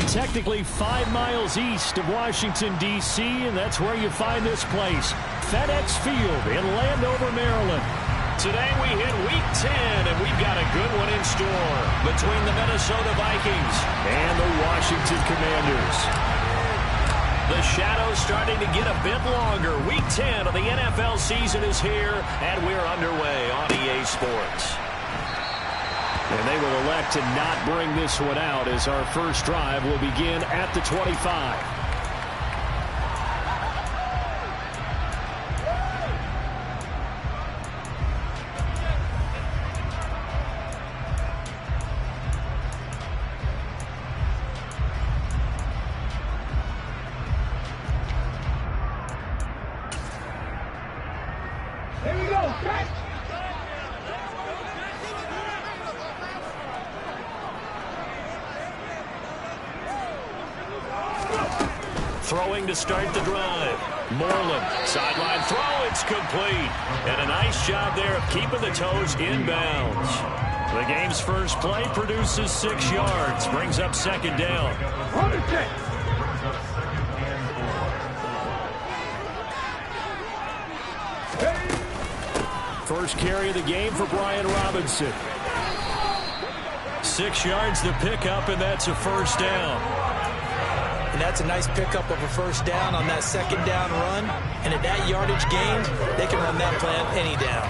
technically 5 miles east of Washington, D.C., and that's where you find this place, FedEx Field in Landover, Maryland. Today we hit Week 10, and we've got a good one in store between the Minnesota Vikings and the Washington Commanders. The shadow's starting to get a bit longer. Week 10 of the NFL season is here, and we're underway on EA Sports. And they will elect to not bring this one out as our first drive will begin at the 25. Here we go, catch! Throwing to start the drive. Moreland, sideline throw, it's complete. And a nice job there of keeping the toes inbounds. The game's first play produces 6 yards, brings up second down. First carry of the game for Brian Robinson. 6 yards the pickup, and that's a first down. And that's a nice pickup of a first down on that second down run. And at that yardage gained, they can run that plan any down.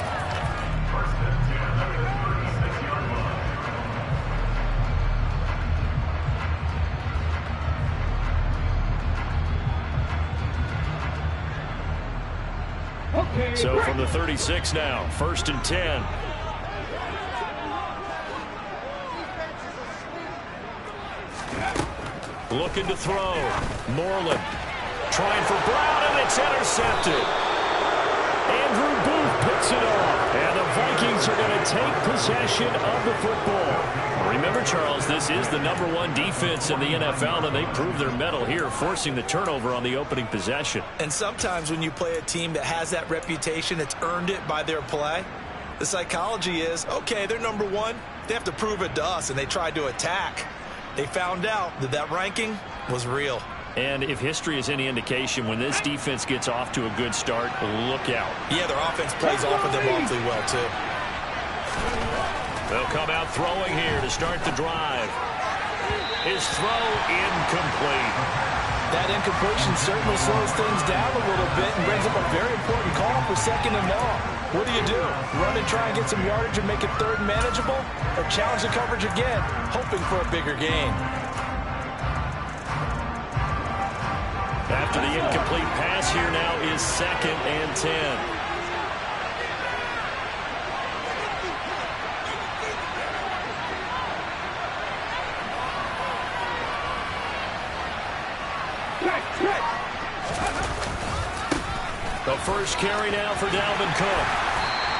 So from the 36 now, 1st and 10. Looking to throw. Moreland trying for Brown, and it's intercepted. Andrew Booth picks it off. And the Vikings are going to take possession of the football. Remember, Charles, this is the #1 defense in the NFL, and they prove their mettle here, forcing the turnover on the opening possession. And sometimes when you play a team that has that reputation, it's earned it by their play. The psychology is, okay, they're #1. They have to prove it to us, and they tried to attack. They found out that that ranking was real. And if history is any indication, when this defense gets off to a good start, look out. Yeah, their offense plays off of them awfully well, too. They'll come out throwing here to start the drive. His throw incomplete. That incompletion certainly slows things down a little bit and brings up a very important call for 2nd and long. What do? Run and try and get some yardage and make it 3rd and manageable? Or challenge the coverage again, hoping for a bigger gain? After the incomplete pass, here now is 2nd and 10. The first carry now for Dalvin Cook.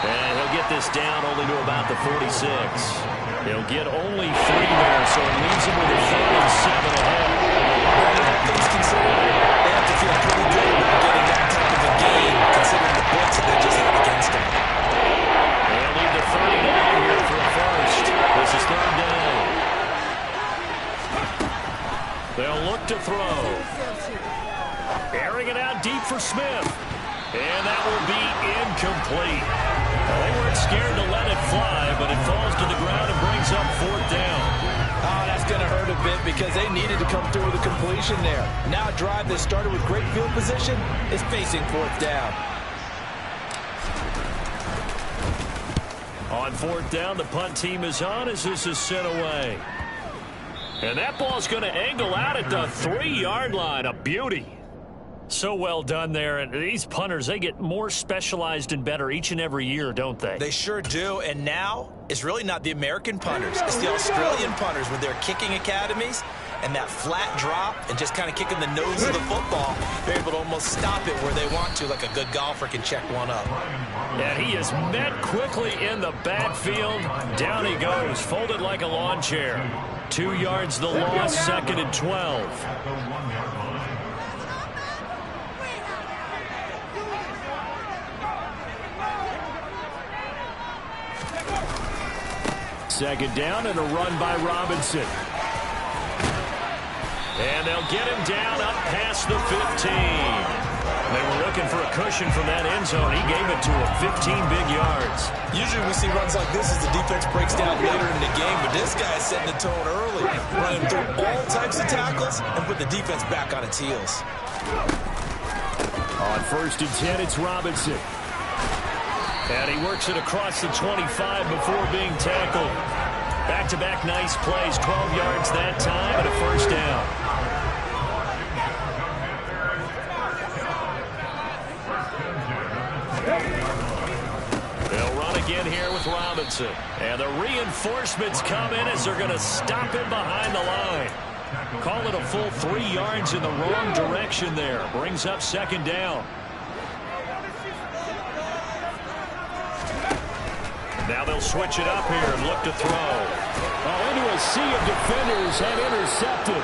And he'll get this down only to about the 46. He'll get only 3 there, so it leaves him with a 3rd and 7 ahead. Things considered, they have to feel pretty good about getting that type of a game, considering the blitz that they just had against them. They'll leave the 39 here for a first. This is 3rd down. They'll look to throw. Airing it out deep for Smith. And that will be incomplete. They weren't scared to let it fly, but it falls to the ground and brings up 4th down. Oh, that's going to hurt a bit because they needed to come through with a completion there. Now a drive that started with great field position is facing 4th down. On 4th down, the punt team is on as this is sent away. And that ball's going to angle out at the 3-yard line. A beauty. So well done there. And these punters, they get more specialized and better each and every year, don't they? They sure do. And now it's really not the American punters. It's the Australian punters with their kicking academies and that flat drop and just kind of kicking the nose of the football. They're able to almost stop it where they want to, like a good golfer can check one up. And he is met quickly in the backfield. Down he goes, folded like a lawn chair. 2 yards the loss, 2nd and 12. Second down and a run by Robinson. And they'll get him down up past the 15. They were looking for a cushion from that end zone. He gave it to him, 15 big yards. Usually we see runs like this as the defense breaks down later in the game, but this guy is setting the tone early, running through all types of tackles and put the defense back on its heels. On 1st and 10, it's Robinson. And he works it across the 25 before being tackled. Back-to-back nice plays, 12 yards that time and a first down. They'll run again here with Robinson. And the reinforcements come in as they're going to stop him behind the line. Call it a full 3 yards in the wrong direction there. Brings up 2nd down. Now they'll switch it up here and look to throw. Into a sea of defenders and intercepted.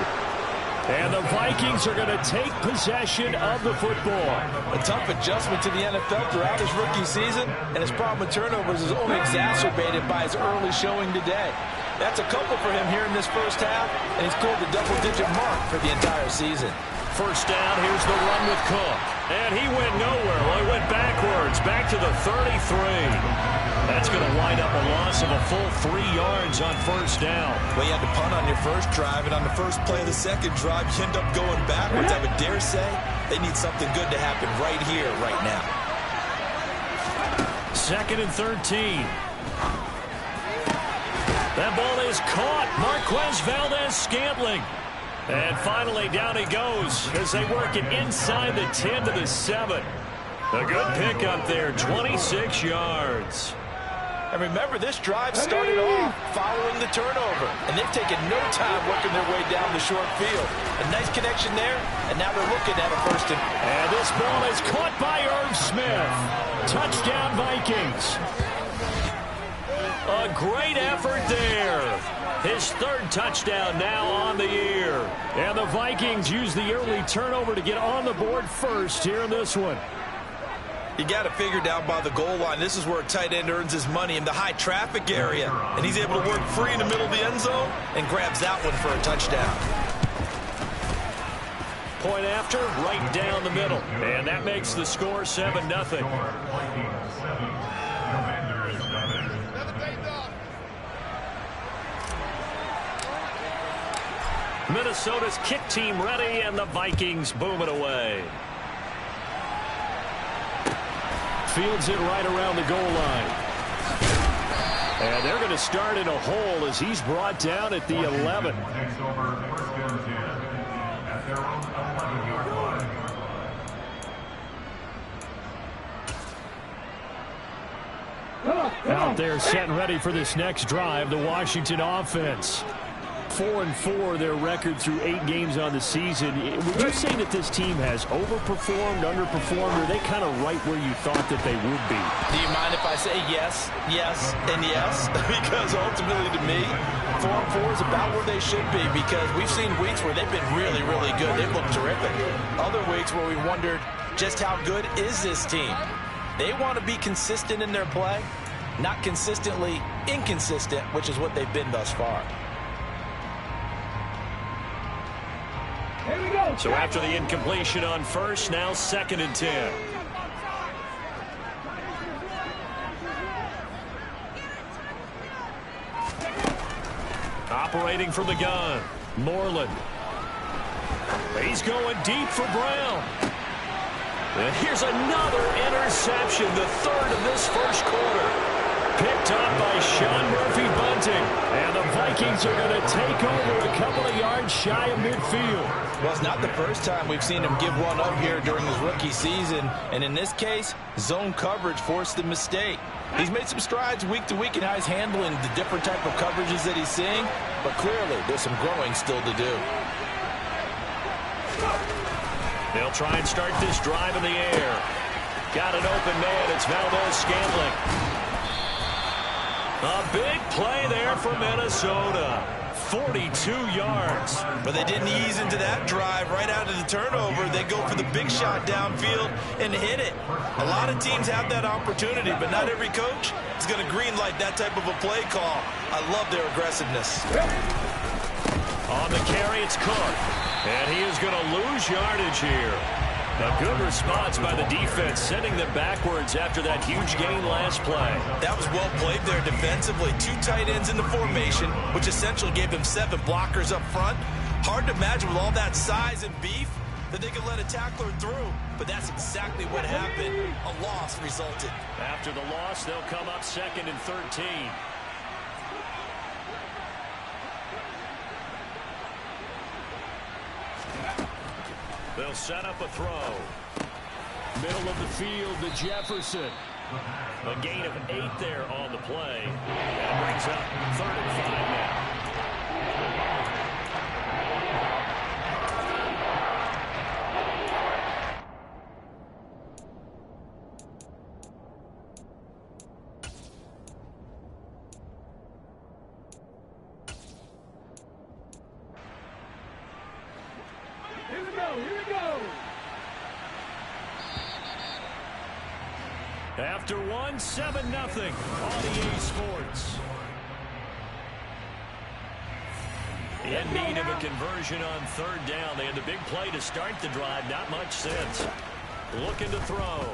And the Vikings are going to take possession of the football. A tough adjustment to the NFL throughout his rookie season, and his problem with turnovers is only exacerbated by his early showing today. That's a couple for him here in this first half, and he's scored the double-digit mark for the entire season. First down, here's the run with Cook. And he went nowhere. Well, he went backwards, back to the 33. That's going to wind up a loss of a full 3 yards on first down. Well, you had to punt on your first drive, and on the first play of the second drive, you end up going backwards. I would dare say they need something good to happen right here, right now. 2nd and 13. That ball is caught. Marquez Valdez-Scantling. And finally, down he goes as they work it inside the 10 to the 7. A good pickup there, 26 yards. And remember, this drive started off following the turnover, and they've taken no time working their way down the short field. A nice connection there, and now they're looking at a first and... And this ball is caught by Irv Smith. Touchdown, Vikings. A great effort there. His 3rd touchdown now on the year. And the Vikings use the early turnover to get on the board first here in this one. You got to figure down by the goal line. This is where a tight end earns his money, in the high traffic area. And he's able to work free in the middle of the end zone and grabs that one for a touchdown. Point after, right down the middle. And that makes the score 7-0. Minnesota's kick team ready, and the Vikings boom it away. Fields it right around the goal line. And they're going to start in a hole as he's brought down at the 11. Out there set and ready for this next drive, the Washington offense. 4-4 their record through 8 games on the season. Would you say that this team has overperformed, underperformed, or are they kind of right where you thought that they would be? Do you mind if I say yes, yes, and yes? Because ultimately to me, 4-4 is about where they should be, because we've seen weeks where they've been really, really good. They've looked terrific. Other weeks where we wondered just how good is this team. They want to be consistent in their play, not consistently inconsistent, which is what they've been thus far. So after the incompletion on first, now 2nd and 10. Operating from the gun, Moreland. He's going deep for Brown. And here's another interception, the 3rd of this first quarter. Picked up by Sean Murphy-Bunting. And the Vikings are going to take over a couple of yards shy of midfield. Well, it's not the first time we've seen him give one up here during his rookie season. And in this case, zone coverage forced the mistake. He's made some strides week to week in how he's handling the different type of coverages that he's seeing. But clearly, there's some growing still to do. They'll try and start this drive in the air. Got an open man. It's Valdez-Scantling. A big play there for Minnesota. 42 yards. But they didn't ease into that drive right out of the turnover. They go for the big shot downfield and hit it. A lot of teams have that opportunity, but not every coach is going to greenlight that type of a play call. I love their aggressiveness. On the carry, it's Cook. And he is going to lose yardage here. A good response by the defense, sending them backwards after that huge gain last play. That was well played there defensively. 2 tight ends in the formation, which essentially gave them 7 blockers up front. Hard to imagine with all that size and beef that they could let a tackler through. But that's exactly what happened. A loss resulted. After the loss, they'll come up 2nd and 13. They'll set up a throw. Middle of the field to Jefferson. A gain of 8 there on the play. And it brings up 3rd and 5 now. After 7-0 on EA Sports. In need of a conversion on 3rd down. They had the big play to start the drive. Not much since. Looking to throw.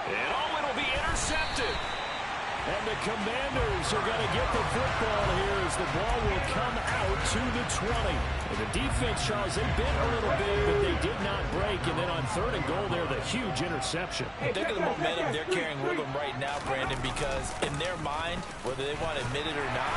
And it'll be intercepted. And the Commanders are going to get the football here as the ball will come out to the 20. And the defense, Charles, they bit a little bit, but they did not break. And then on 3rd and goal there, the huge interception. Think of the momentum they're carrying with them right now, Brandon, because in their mind, whether they want to admit it or not,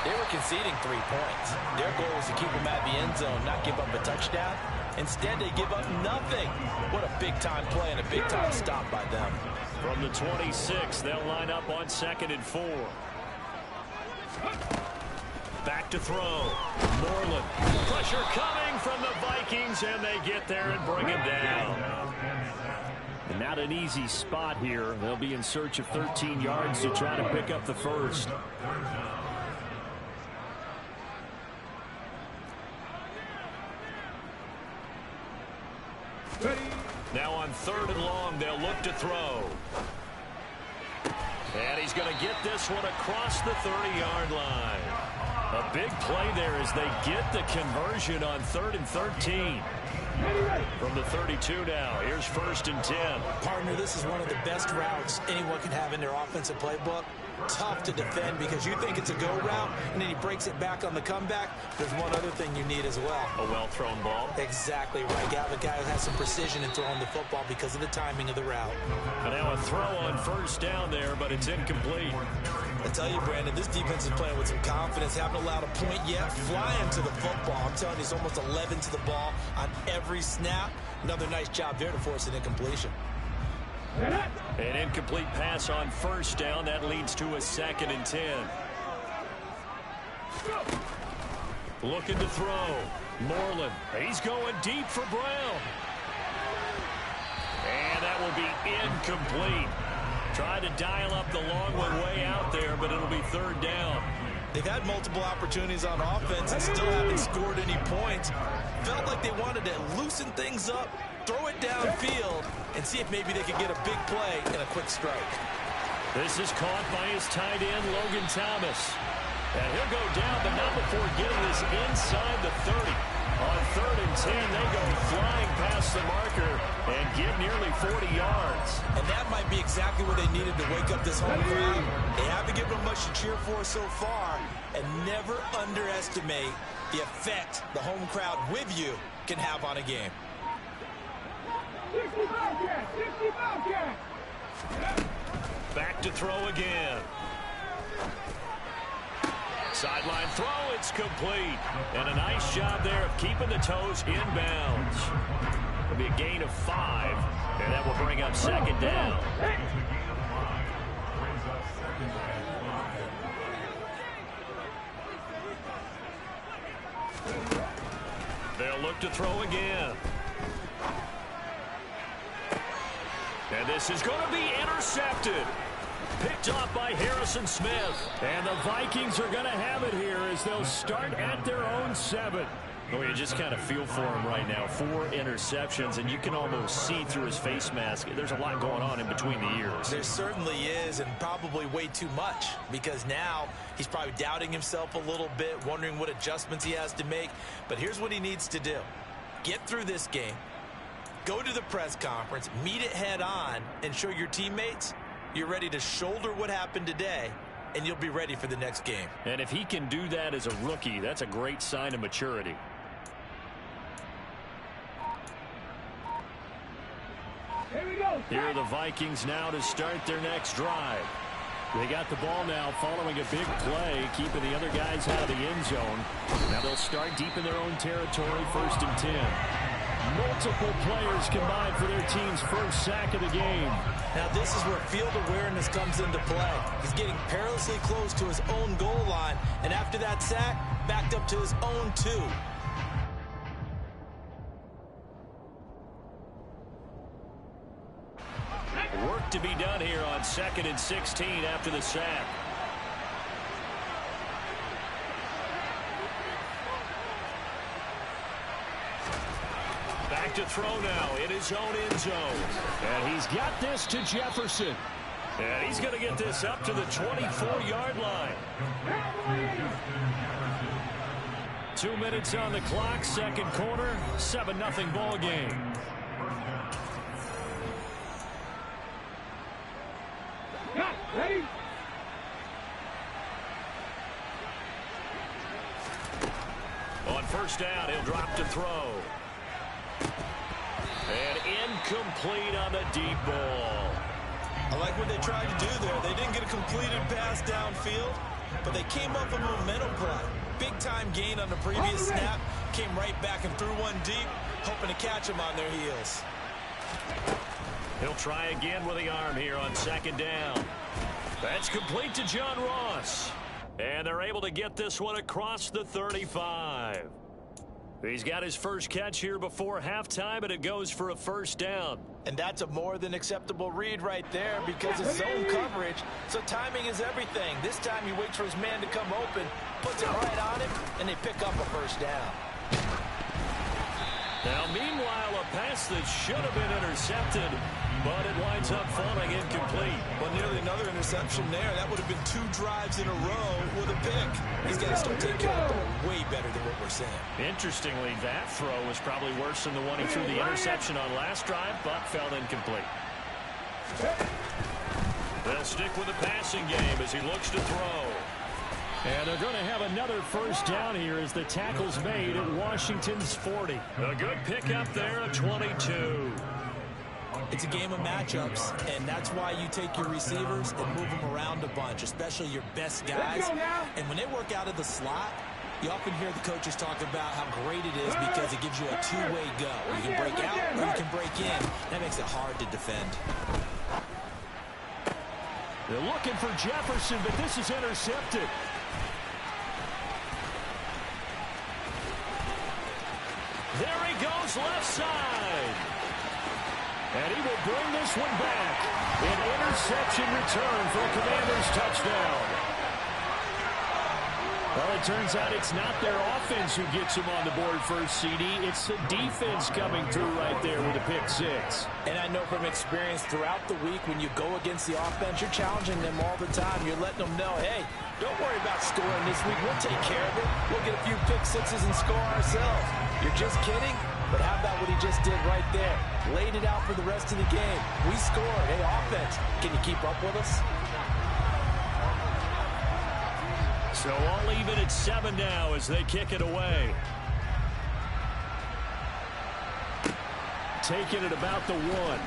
they were conceding 3 points. Their goal was to keep them at the end zone, not give up a touchdown. Instead, they give up nothing. What a big-time play and a big-time stop by them. From the 26, they'll line up on 2nd and 4. Back to throw. Moreland. Pressure coming from the Vikings, and they get there and bring him down. And not an easy spot here. They'll be in search of 13 yards to try to pick up the first. Now on 3rd and long, they'll look to throw. And he's going to get this one across the 30-yard line. A big play there as they get the conversion on 3rd and 13. From the 32 now, here's 1st and 10. Partner, this is one of the best routes anyone can have in their offensive playbook. Tough to defend because you think it's a go route, and then he breaks it back on the comeback. There's one other thing you need as well. A well-thrown ball. Exactly right. You have a guy who has some precision in throwing the football because of the timing of the route. And now a throw on 1st down there, but it's incomplete. I tell you, Brandon, this defense is playing with some confidence. Haven't allowed a point yet. Flying to the football. I'm telling you, it's almost 11 to the ball on every snap. Another nice job there to force an incompletion. An incomplete pass on 1st down. That leads to a 2nd and 10. Looking to throw. Moreland. He's going deep for Brown. And that will be incomplete. Tried to dial up the long one way out there, but it'll be 3rd down. They've had multiple opportunities on offense and still haven't scored any points. Felt like they wanted to loosen things up, throw it downfield, and see if maybe they could get a big play and a quick strike. This is caught by his tight end, Logan Thomas. And he'll go down, but not before getting this inside the 30. On 3rd and 10, they go flying past the marker and get nearly 40 yards. And that might be exactly what they needed to wake up this home crowd. They haven't given them much to cheer for so far, and never underestimate the effect the home crowd with you can have on a game. Back to throw again. Sideline throw, it's complete. And a nice job there of keeping the toes inbounds. It'll be a gain of 5, and that will bring up 2nd down. They'll look to throw again. And this is going to be intercepted. Picked off by Harrison Smith. And the Vikings are going to have it here as they'll start at their own 7. Well, you just kind of feel for him right now. 4 interceptions, and you can almost see through his face mask. There's a lot going on in between the ears. There certainly is, and probably way too much, because now he's probably doubting himself a little bit, wondering what adjustments he has to make. But here's what he needs to do. Get through this game, go to the press conference, meet it head on, and show your teammates you're ready to shoulder what happened today, and you'll be ready for the next game. And if he can do that as a rookie, that's a great sign of maturity. Here are the Vikings now to start their next drive. They got the ball now following a big play, keeping the other guys out of the end zone. Now they'll start deep in their own territory, 1st and 10. Multiple players combined for their team's first sack of the game. Now this is where field awareness comes into play. He's getting perilously close to his own goal line, and after that sack, backed up to his own 2. Work to be done here on 2nd and 16 after the sack. Back to throw now in his own end zone. And he's got this to Jefferson. And he's going to get this up to the 24-yard line. 2 minutes on the clock, 2nd quarter, 7-0 ball game. Ready? On 1st down, he'll drop to throw. And incomplete on the deep ball. I like what they tried to do there. They didn't get a completed pass downfield, but they came up with a momentum play. Big-time gain on the previous snap. Came right back and threw one deep, hoping to catch them on their heels. He'll try again with the arm here on 2nd down. That's complete to John Ross. And they're able to get this one across the 35. He's got his first catch here before halftime, and it goes for a 1st down. And that's a more than acceptable read right there because it's zone coverage, so timing is everything. This time he waits for his man to come open, puts it right on him, and they pick up a 1st down. Now, meanwhile, a pass that should have been intercepted, but it winds up falling incomplete. Well, nearly another interception there. That would have been 2 drives in a row with a pick. He's got to start taking care of the ball way better than what we're seeing. Interestingly, that throw was probably worse than the one he threw the interception on last drive, but fell incomplete. They'll stick with the passing game as he looks to throw. And they're going to have another 1st down here as the tackle's made at Washington's 40. A good pickup there at 22. It's a game of matchups, and that's why you take your receivers and move them around a bunch, especially your best guys. And when they work out of the slot, you often hear the coaches talk about how great it is because it gives you a 2-way go. You can break out or you can break in. That makes it hard to defend. They're looking for Jefferson, but this is intercepted. There he goes, left side. And he will bring this one back. An interception return for a Commanders touchdown. Well, it turns out it's not their offense who gets him on the board first, CD. It's the defense coming through right there with a pick 6. And I know from experience throughout the week when you go against the offense, you're challenging them all the time. You're letting them know, hey, don't worry about scoring this week. We'll take care of it. We'll get a few pick 6s and score ourselves. You're just kidding? But how about what he just did right there? Laid it out for the rest of the game. We scored. Hey, offense, can you keep up with us? So all even at 7 now as they kick it away. Taking it about the 1.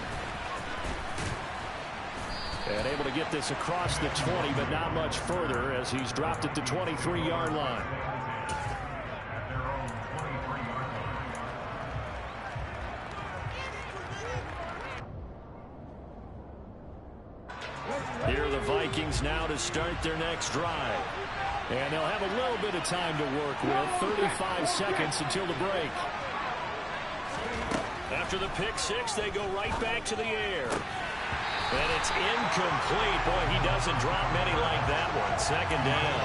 And able to get this across the 20, but not much further as he's dropped it to 23-yard line. Here are the Vikings now to start their next drive. And they'll have a little bit of time to work with. 35 seconds until the break. After the pick 6, they go right back to the air. And it's incomplete. Boy, he doesn't drop many like that one. 2nd down.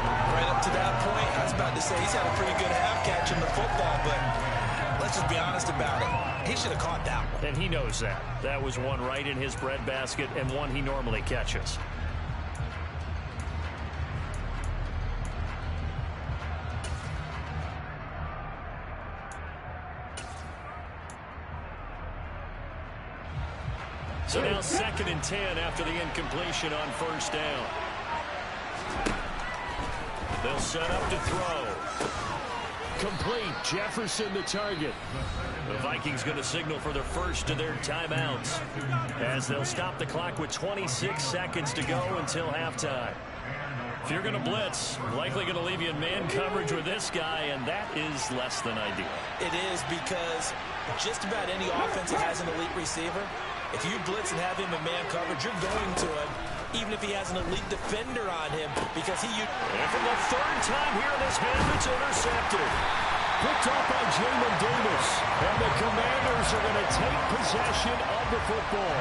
Right up to that point, I was about to say he's had a pretty good half catching the football, but let's just be honest about it. He should have caught that one. And he knows that. That was one right in his breadbasket and one he normally catches. So now 2nd and 10 after the incompletion on first down. They'll set up to throw. Complete. Jefferson the target. The Vikings going to signal for the first of their timeouts as they'll stop the clock with 26 seconds to go until halftime. If you're going to blitz, likely going to leave you in man coverage with this guy, and that is less than ideal. It is, because just about any offense that has an elite receiver, if you blitz and have him in man coverage, you're going to him, even if he has an elite defender on him, because he... And for the 3rd time here in this half, it's intercepted. Picked up by Jamin Davis. And the Commanders are going to take possession of the football.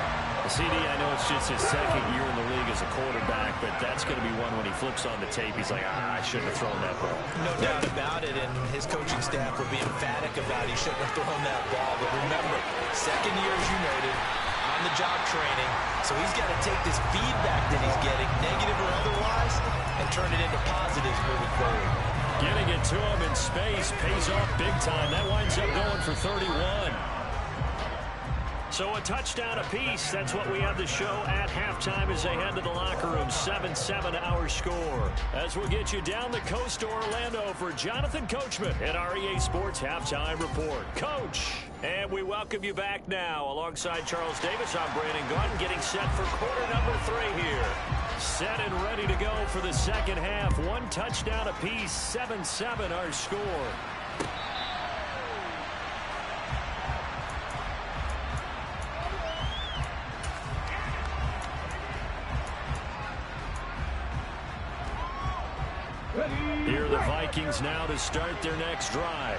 CD, I know it's just his 2nd year in the league as a quarterback, but that's going to be one when he flips on the tape. He's like, I shouldn't have thrown that ball. No doubt about it, and his coaching staff will be emphatic about he shouldn't have thrown that ball. But remember, 2nd year, as you noted, on-the-job training, so he's got to take this feedback that he's getting, negative or otherwise, and turn it into positives moving forward. Getting it to him in space pays off big time. That winds up going for 31. So a touchdown apiece. That's what we have to show at halftime as they head to the locker room. 7-7 our score. As we'll get you down the coast to Orlando for Jonathan Coachman at our EA Sports Halftime Report. Coach, and we welcome you back now. Alongside Charles Davis, I'm Brandon Gaudin, getting set for quarter number 3 here. Set and ready to go for the second half. One touchdown apiece. 7-7 our score. Here are the Vikings now to start their next drive.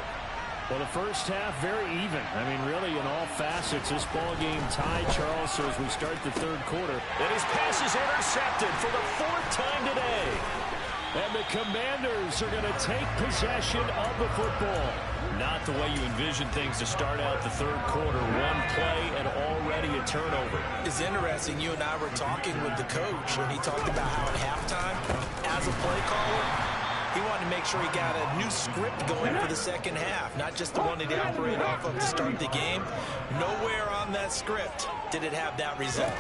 Well, the first half, very even. I mean, really, in all facets, this ball game tied, Charles, so as we start the 3rd quarter. And his pass is intercepted for the 4th time today. And the Commanders are going to take possession of the football. Not the way you envision things to start out the 3rd quarter. One play and already a turnover. It's interesting. You and I were talking with the coach, and he talked about how at halftime, as a play caller, he wanted to make sure he got a new script going for the second half, not just the one that he operated off of to start the game. Nowhere on that script did it have that result.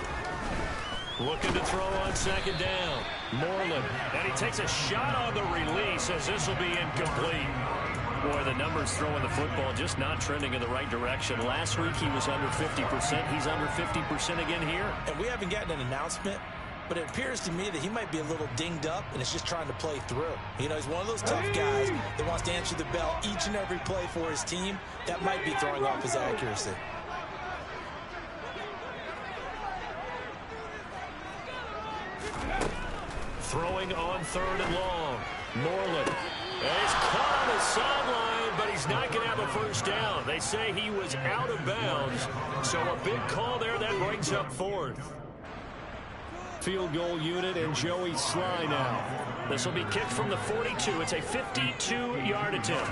Looking to throw on 2nd down. Moreland. And he takes a shot on the release as this will be incomplete. Boy, the numbers throwing the football just not trending in the right direction. Last week he was under 50%. He's under 50% again here. And we haven't gotten an announcement, but it appears to me that he might be a little dinged up and is just trying to play through. You know, he's one of those tough guys that wants to answer the bell each and every play for his team. That might be throwing off his accuracy. Throwing on 3rd and long. Moreland. And he's caught on the sideline, but he's not going to have a first down. They say he was out of bounds. So a big call there that brings up 4th. Field goal unit and Joey Sly now. This will be kicked from the 42. It's a 52-yard attempt.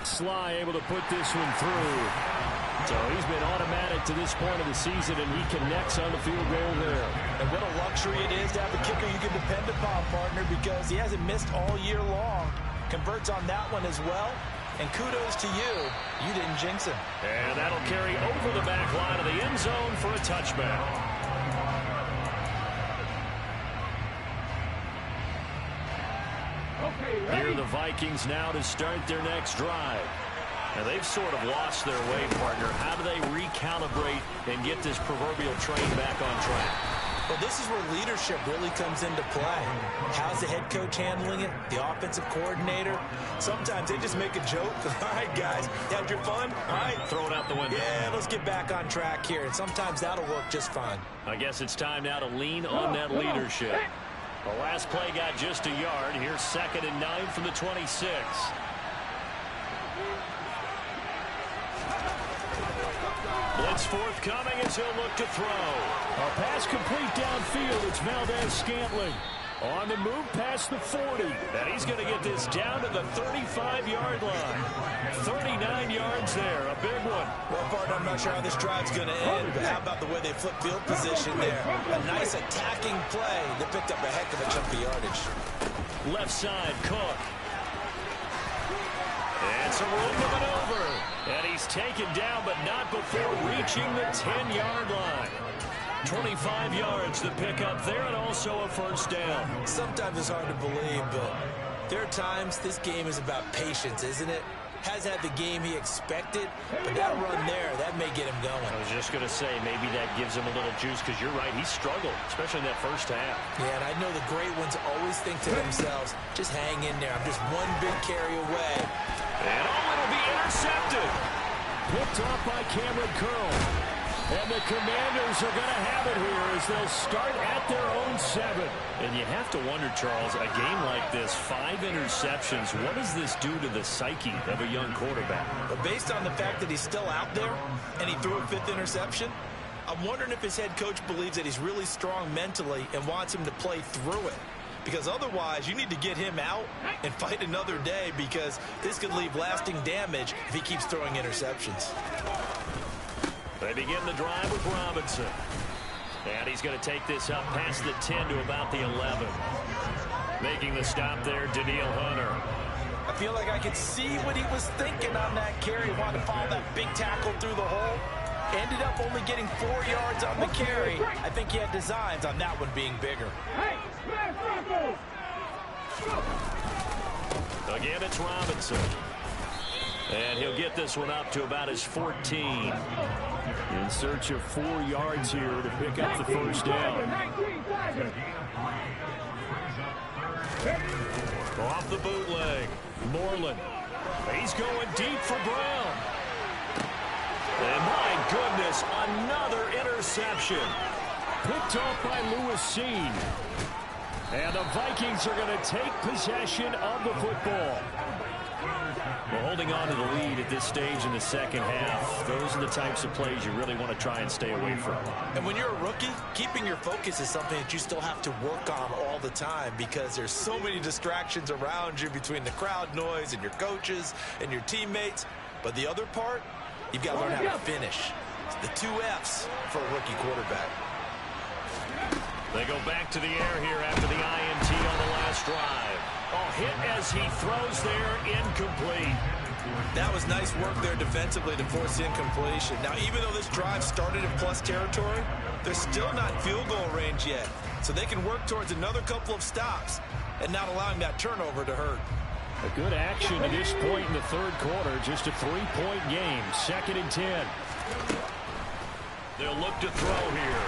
Sly able to put this one through. So he's been automatic to this point of the season, and he connects on the field goal there. And what a luxury it is to have a kicker you can depend upon, partner, because he hasn't missed all year long. Converts on that one as well. And kudos to you. You didn't jinx him. And that'll carry over the back line of the end zone for a touchback. Here are the Vikings now to start their next drive. And they've sort of lost their way, partner. How do they recalibrate and get this proverbial train back on track? Well, this is where leadership really comes into play. How's the head coach handling it? The offensive coordinator? Sometimes they just make a joke. All right, guys, you had your fun? All right. Throw it out the window. Yeah, let's get back on track here. And sometimes that'll work just fine. I guess it's time now to lean on that leadership. The last play got just a yard. Here's 2nd and 9 from the 26. Blitz forthcoming as he'll look to throw. A pass complete downfield. It's Valdez Scantling. On the move past the 40. And he's going to get this down to the 35-yard line. 39 yards there, a big one. Well, partner, I'm not sure how this drive's going to end, but how about the way they flip field position there? A nice attacking play that picked up a heck of a chunk of yardage. Left side, Cook. And some room to maneuver. And he's taken down, but not before reaching the 10-yard line. 25 yards to pick up there, and also a first down. Sometimes it's hard to believe, but there are times this game is about patience, isn't it? Has had the game he expected, but that run there, that may get him going. I was just going to say, maybe that gives him a little juice, because you're right, he struggled, especially in that first half. Yeah, and I know the great ones always think to themselves, just hang in there. I'm just one big carry away. And it'll be intercepted. Picked off by Cameron Curl. And the Commanders are going to have it here as they'll start at their own 7. And you have to wonder, Charles, a game like this, 5 interceptions, what does this do to the psyche of a young quarterback? But based on the fact that he's still out there and he threw a 5th interception, I'm wondering if his head coach believes that he's really strong mentally and wants him to play through it. Because otherwise, you need to get him out and fight another day, because this could leave lasting damage if he keeps throwing interceptions. They begin the drive with Robinson. And he's going to take this up past the 10 to about the 11. Making the stop there, Danielle Hunter. I feel like I could see what he was thinking on that carry. He wanted to follow that big tackle through the hole. Ended up only getting 4 yards on the carry. I think he had designs on that one being bigger. Again, it's Robinson. And he'll get this one up to about his 14. In search of 4 yards here to pick up the first down. Off the bootleg, Moreland. He's going deep for Brown. And my goodness, another interception. Picked off by Lewis Seen. And the Vikings are going to take possession of the football. Well, holding on to the lead at this stage in the second half, those are the types of plays you really want to try and stay away from. And when you're a rookie, keeping your focus is something that you still have to work on all the time, because there's so many distractions around you between the crowd noise and your coaches and your teammates. But the other part, you've got to learn how to finish. It's the 2 F's for a rookie quarterback. They go back to the air here after the INT on the last drive. Oh, hit as he throws there, incomplete. That was nice work there defensively to force incompletion. Now, even though this drive started in plus territory, they're still not in field goal range yet. So they can work towards another couple of stops and not allowing that turnover to hurt. A good action to this point in the third quarter. Just a 3-point game. 2nd and 10. They'll look to throw here.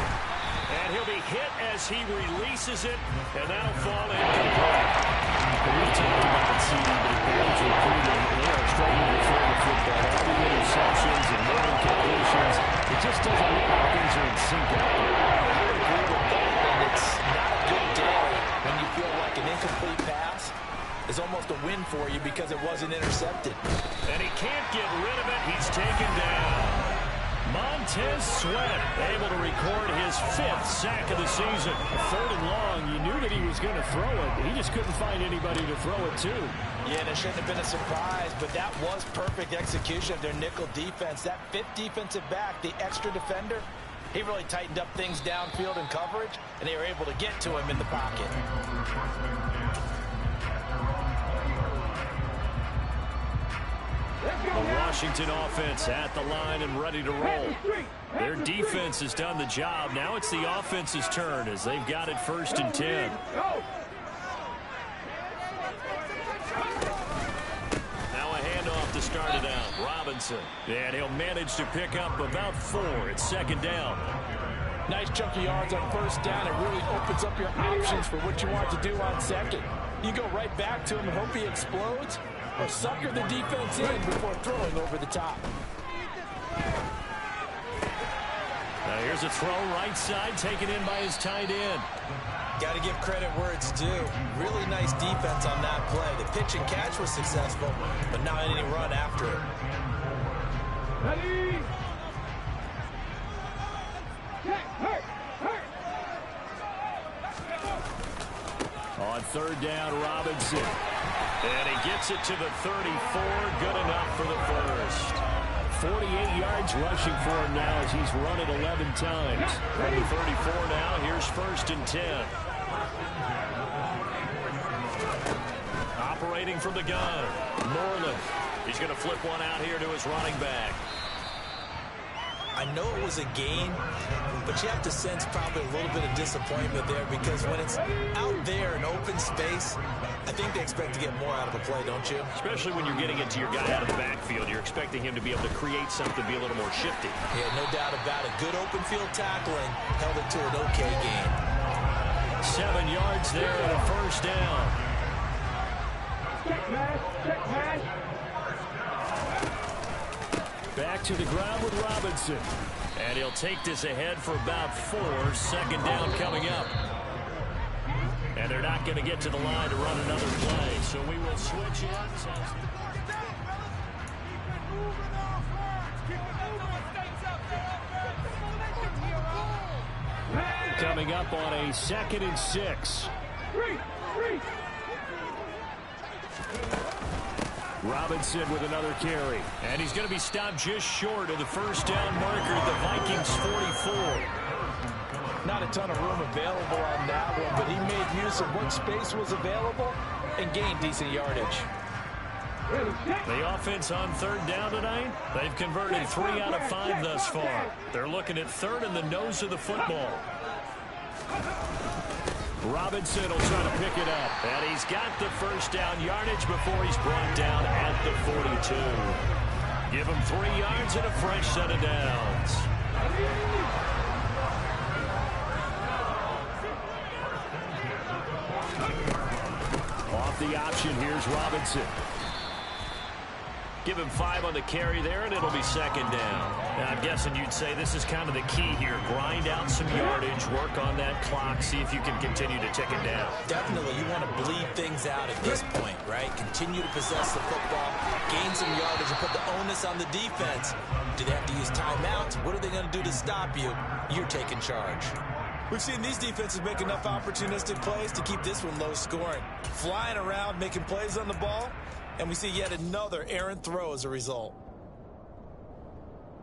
And he'll be hit as he releases it, and that'll fall incomplete. We've talked about it, CD, but it bears repeating. They are struggling to throw the football. All the interceptions and no incompletions. It just doesn't look like things are in sync out there. I would agree with that, and it's not a good day when you feel like an incomplete pass is almost a win for you because it wasn't intercepted. And he can't get rid of it. He's taken down. Montez Sweat able to record his 5th sack of the season. 3rd and long. You knew that he was going to throw it. He just couldn't find anybody to throw it to. Yeah, and it shouldn't have been a surprise, but that was perfect execution of their nickel defense. That 5th defensive back, the extra defender, he really tightened up things downfield in coverage, and they were able to get to him in the pocket. The Washington offense at the line and ready to roll. Their defense has done the job. Now it's the offense's turn as they've got it 1st and 10. Now a handoff to start it out. Robinson. And he'll manage to pick up about 4. It's 2nd down. Nice chunk of yards on 1st down. It really opens up your options for what you want to do on 2nd. You go right back to him and hope he explodes, or sucker the defense in before throwing over the top. Now here's a throw right side taken in by his tight end. Got to give credit where it's due. Really nice defense on that play. The pitch and catch was successful, but not any run after it. Ready? third down, Robinson. And he gets it to the 34. Good enough for the first. 48 yards rushing for him now as he's run it 11 times. From the 34 now, here's 1st and 10. Operating from the gun, Moreland. He's going to flip one out here to his running back. I know it was a gain, but you have to sense probably a little bit of disappointment there because when it's out there in open space, I think they expect to get more out of a play, don't you? Especially when you're getting it to your guy out of the backfield. You're expecting him to be able to create something, be a little more shifty. Yeah, no doubt about it. Good open field tackling held it to an okay gain. 7 yards there and a first down. Check pass. Check pass. Back to the ground with Robinson. And he'll take this ahead for about 4. 2nd down coming up. And they're not going to get to the line to run another play. So we will switch in. Coming up on a 2nd and 6. Robinson with another carry. And he's going to be stopped just short of the first down marker at the Vikings 44. Not a ton of room available on that one, but he made use of what space was available and gained decent yardage. The offense on 3rd down tonight, they've converted 3 out of 5 thus far. They're looking at 3rd in the nose of the football. Robinson will try to pick it up. And he's got the first down yardage before he's brought down at the 42. Give him 3 yards and a fresh set of downs. Off the option, here's Robinson. Give him 5 on the carry there, and it'll be 2nd down. Now, I'm guessing you'd say this is kind of the key here. Grind out some yardage, work on that clock, see if you can continue to tick it down. Definitely, you want to bleed things out at this point, right? Continue to possess the football, gain some yardage, and put the onus on the defense. Do they have to use timeouts? What are they going to do to stop you? You're taking charge. We've seen these defenses make enough opportunistic plays to keep this one low scoring. Flying around, making plays on the ball, and we see yet another errant throw as a result.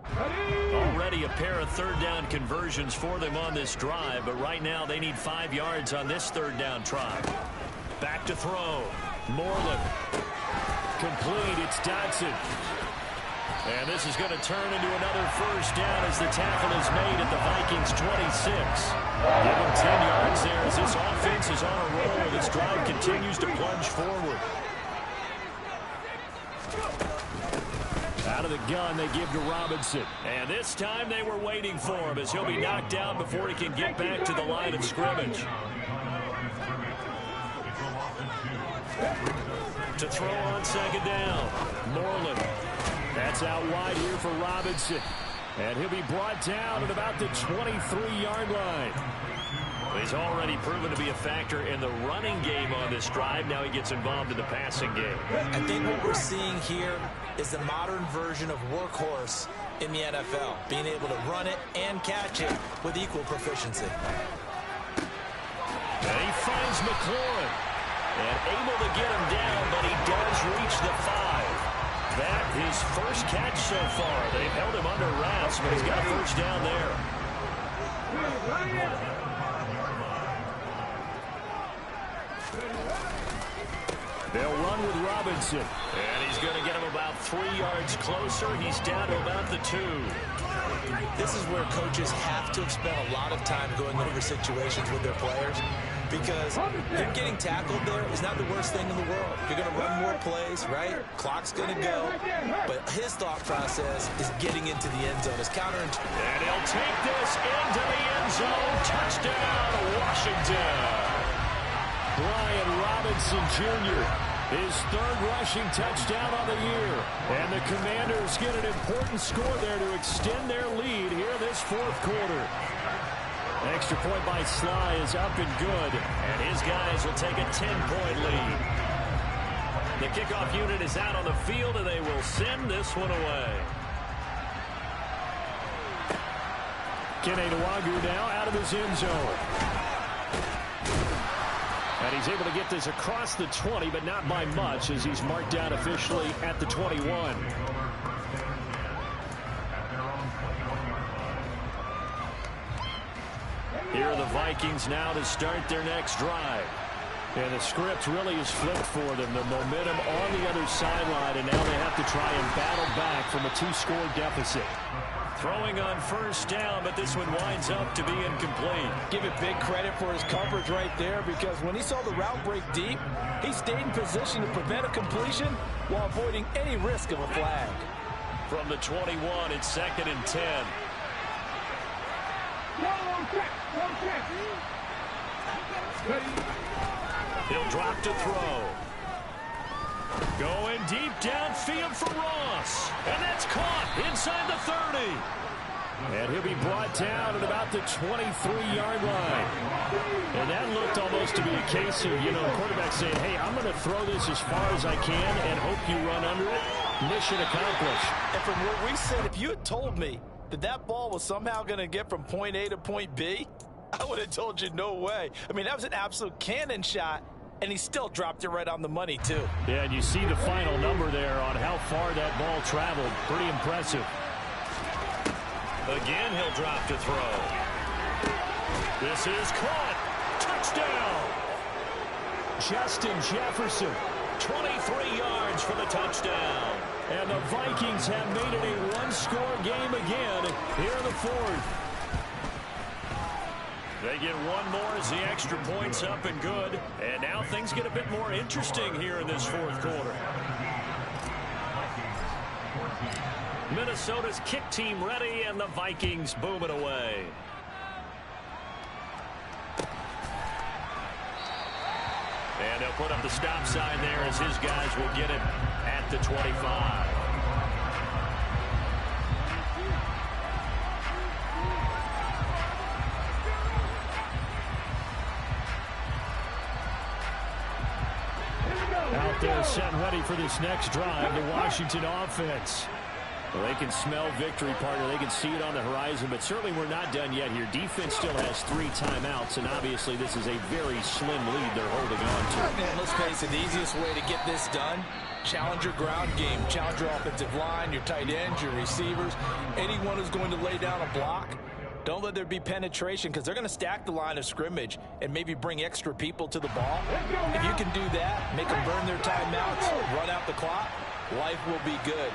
Already a pair of 3rd down conversions for them on this drive, but right now they need 5 yards on this 3rd down try. Back to throw. Moreland. Complete, it's Dodson. And this is going to turn into another first down as the tackle is made at the Vikings 26. Give them 10 yards there as this offense is on a roll and this drive continues to plunge forward. Out of the gun, they give to Robinson. And this time they were waiting for him as he'll be knocked down before he can get back to the line of scrimmage. To throw on 2nd down. Moreland. That's out wide here for Robinson. And he'll be brought down at about the 23-yard line. He's already proven to be a factor in the running game on this drive. Now he gets involved in the passing game. I think what we're seeing here is the modern version of workhorse in the NFL, being able to run it and catch it with equal proficiency. And he finds McLaurin. And able to get him down, but he does reach the 5. That his first catch so far. They've held him under wraps, but he's got a first down there. They'll run with Robinson. And he's going to get him about 3 yards closer. He's down to about the 2. This is where coaches have to spend a lot of time going over situations with their players because him getting tackled there is not the worst thing in the world. You're going to run more plays, right? Clock's going to go. But his thought process is getting into the end zone. It's counterintuitive. And he'll take this into the end zone. Touchdown, Washington. Brian Robinson Jr., his 3rd rushing touchdown on the year. And the Commanders get an important score there to extend their lead here this 4th quarter. Extra point by Sly is up and good. And his guys will take a 10-point lead. The kickoff unit is out on the field, and they will send this one away. Kene Nwagu now out of his end zone. And he's able to get this across the 20, but not by much, as he's marked down officially at the 21. Here are the Vikings now to start their next drive. And the script really is flipped for them. The momentum on the other sideline, and now they have to try and battle back from a 2-score deficit. Throwing on first down, but this one winds up to be incomplete. Give it big credit for his coverage right there, because when he saw the route break deep, he stayed in position to prevent a completion while avoiding any risk of a flag. From the 21, it's 2nd and 10. He'll drop to throw. Going deep downfield for Ross. And that's caught inside the 30. And he'll be brought down at about the 23-yard line. And that looked almost to be a case of, quarterback saying, hey, I'm going to throw this as far as I can and hope you run under it. Mission accomplished. And from where we said, if you had told me that that ball was somehow going to get from point A to point B, I would have told you no way. I mean, that was an absolute cannon shot, and he still dropped it right on the money, too. Yeah, and you see the final number there on how far that ball traveled. Pretty impressive. Again, he'll drop to throw. This is caught. Touchdown. Justin Jefferson. 23 yards for the touchdown. And the Vikings have made it a one-score game again here in the fourth. They get one more as the extra point's up and good. And now things get a bit more interesting here in this fourth quarter. Minnesota's kick team ready, and the Vikings boom it away. And they'll put up the stop sign there as his guys will get it at the 25. Out there set and ready for this next drive, the Washington offense. Well, they can smell victory, partner. They can see it on the horizon, but certainly we're not done yet here. Defense still has 3 timeouts, and obviously this is a very slim lead they're holding on to. And let's face it, the easiest way to get this done, challenge your ground game, challenge your offensive line, your tight ends, your receivers, anyone who's going to lay down a block. Don't let there be penetration, because they're going to stack the line of scrimmage and maybe bring extra people to the ball. If you can do that, make them burn their timeouts, run out the clock, life will be good.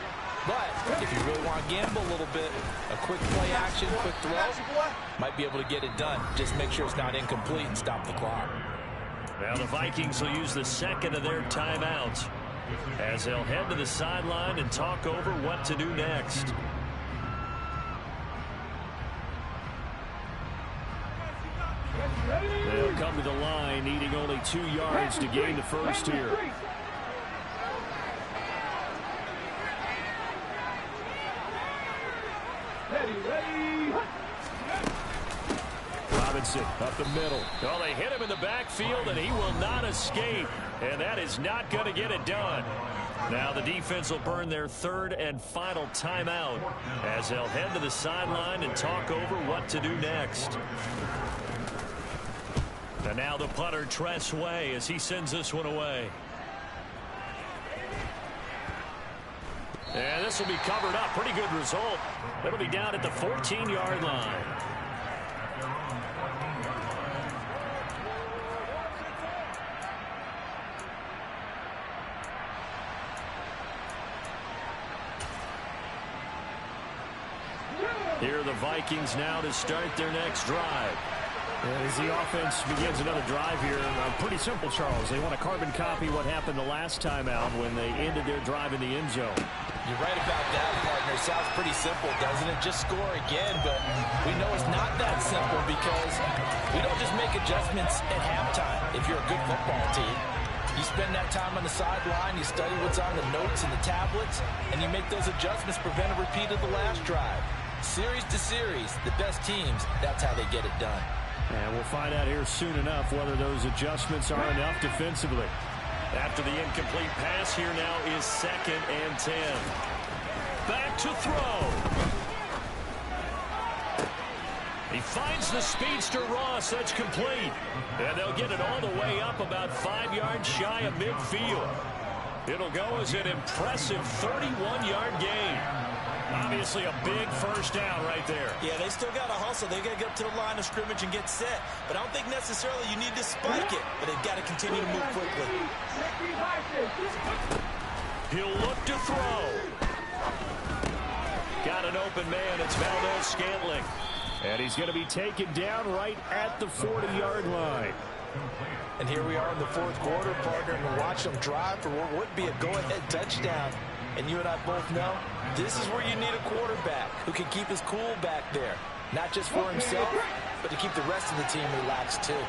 But if you really want to gamble a little bit, a quick play action, quick throw, might be able to get it done. Just make sure it's not incomplete and stop the clock. Now the Vikings will use the second of their timeouts as they'll head to the sideline and talk over what to do next. They'll come to the line, needing only 2 yards to gain the first here. Robinson up the middle. Well, they hit him in the backfield, and he will not escape. And that is not going to get it done. Now the defense will burn their 3rd and final timeout as they'll head to the sideline and talk over what to do next. And now the punter, Tress Way, as he sends this one away. And this will be covered up. Pretty good result. It'll be down at the 14-yard line. Here are the Vikings now to start their next drive. And as the offense begins another drive here, pretty simple, Charles. They want to carbon copy what happened the last time out when they ended their drive in the end zone. You're right about that, partner. Sounds pretty simple, doesn't it? Just score again, but we know it's not that simple because we don't just make adjustments at halftime if you're a good football team. You spend that time on the sideline, you study what's on the notes and the tablets, and you make those adjustments, prevent a repeat of the last drive. Series to series, the best teams, that's how they get it done. And we'll find out here soon enough whether those adjustments are enough defensively. After the incomplete pass, here now is 2nd and 10. Back to throw. He Finds the speedster Ross. That's complete. And they'll get it all the way up about 5 yards shy of midfield. It'll go as an impressive 31-yard gain. Obviously a big first down right there. Yeah, they still got to hustle. They got to get up to the line of scrimmage and get set. But I don't think necessarily you need to spike it. But they've got to continue to move quickly. He'll look to throw. Got an open man. It's Valdez-Scantling. And he's going to be taken down right at the 40-yard line. And here we are in the fourth quarter, partner, and we're watching them drive for what would be a go-ahead touchdown. And you and I both know this is where you need a quarterback who can keep his cool back there. Not just for himself, but to keep the rest of the team relaxed too.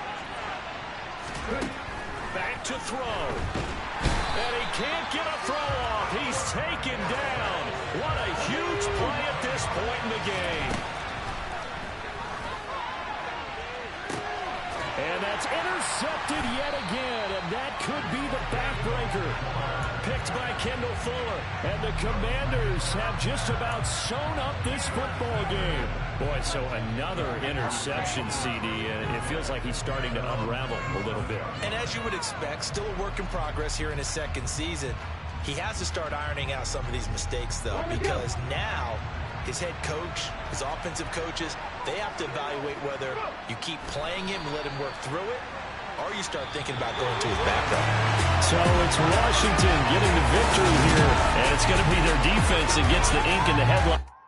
Back to throw. And he can't get a throw off. He's taken down. What a huge play at this point in the game. And that's intercepted yet again, and that could be the backbreaker. Picked by Kendall Fuller, and the Commanders have just about sewn up this football game. Boy, so another interception, CD, and it feels like he's starting to unravel a little bit. And as you would expect, still a work in progress here in his second season. He has to start ironing out some of these mistakes, though, because now his head coach, his offensive coaches, they have to evaluate whether you keep playing him and let him work through it, or you start thinking about going to his backup. So it's Washington getting the victory here, and it's going to be their defense that gets the ink in the headline.